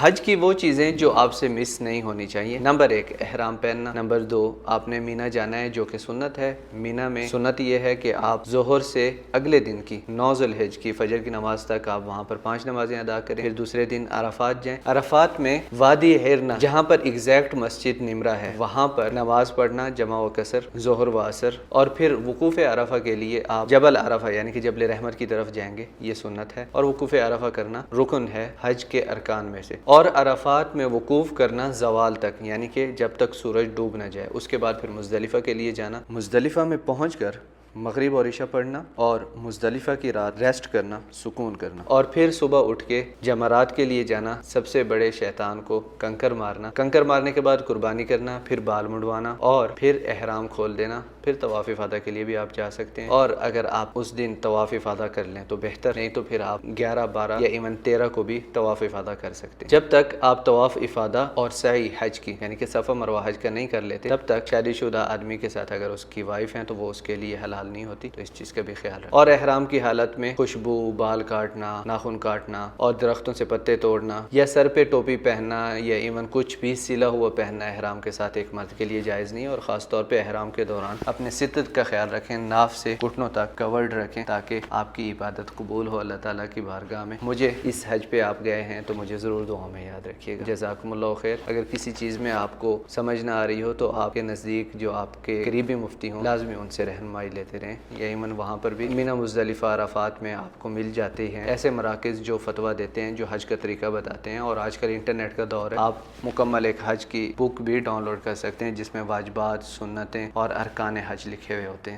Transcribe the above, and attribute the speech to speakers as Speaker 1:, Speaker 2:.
Speaker 1: حج کی وہ چیزیں جو آپ سے مس نہیں ہونی چاہیے: نمبر 1 احرام پہننا، نمبر 2 آپ نے مینا جانا ہے جو کہ سنت ہے۔ مینا میں سنت یہ ہے کہ آپ ظہر سے اگلے دن کی 9 ذی الحجہ کی فجر کی نماز تک آپ وہاں پر 5 نمازیں ادا کریں، پھر دوسرے دن عرفات جائیں۔ عرفات میں وادی ہرنا جہاں پر ایگزیکٹ مسجد نمرہ ہے وہاں پر نماز پڑھنا جمع و کسر ظہر و عصر، اور پھر وقوف عرفہ کے لیے آپ جبل عرفہ یعنی کہ جبل رحمت کی طرف جائیں گے، یہ سنت ہے، اور وقوف عرفہ کرنا رکن ہے حج کے ارکان میں سے۔ اور عرفات میں وقوف کرنا زوال تک، یعنی کہ جب تک سورج ڈوب نہ جائے۔ اس کے بعد پھر مزدلفہ کے لیے جانا، مزدلفہ میں پہنچ کر مغرب اور عشاء پڑھنا اور مزدلفہ کی رات ریسٹ کرنا، سکون کرنا، اور پھر صبح اٹھ کے جمرات کے لیے جانا، سب سے بڑے شیطان کو کنکر مارنا، کنکر مارنے کے بعد قربانی کرنا، پھر بال منڈوانا اور پھر احرام کھول دینا۔ پھر طواف افاضہ کے لیے بھی آپ جا سکتے ہیں، اور اگر آپ اس دن طواف افاضہ کر لیں تو بہتر، نہیں تو پھر آپ 11، 12 یا ایون 13 کو بھی طواف افاضہ کر سکتے ہیں۔ جب تک آپ طواف افاضہ اور سعی حج کی یعنی کہ صفا مروہ حج کا نہیں کر لیتے، تب تک شادی شدہ آدمی کے ساتھ اگر اس کی وائف ہیں تو وہ اس کے لیے حلال نہیں ہوتی، تو اس چیز کا بھی خیال رکھیں۔ اور احرام کی حالت میں خوشبو، بال کاٹنا، ناخن کاٹنا اور درختوں سے پتے توڑنا یا سر پہ ٹوپی پہننا یا ایون کچھ بھی سلا ہوا پہننا احرام کے ساتھ ایک مرد کے لیے جائز نہیں ہے، اور خاص طور پہ احرام کے دوران اپنے ستر کا خیال رکھیں، ناف سے گھٹنوں تک کورڈ رکھیں تاکہ آپ کی عبادت قبول ہو اللہ تعالیٰ کی بارگاہ میں۔ مجھے اس حج پہ آپ گئے ہیں تو مجھے ضرور دعاؤں میں یاد رکھیے گا۔ جزاکم اللہ خیر۔ اگر کسی چیز میں آپ کو سمجھ نہ آ رہی ہو تو آپ کے نزدیک جو آپ کے قریبی مفتی ہوں لازمی ان سے رہنمائی لیتے رہیں، یا ایمن وہاں پر بھی مینا مزدلفہ عرفات میں آپ کو مل جاتے ہیں ایسے مراکز جو فتویٰ دیتے ہیں، جو حج کا طریقہ بتاتے ہیں۔ اور آج کل انٹرنیٹ کا دور ہے، آپ مکمل ایک حج کی بک بھی ڈاؤن لوڈ کر سکتے ہیں جس میں واجبات، سنتیں اور ارکان حج لکھے ہوئے ہوتے ہیں۔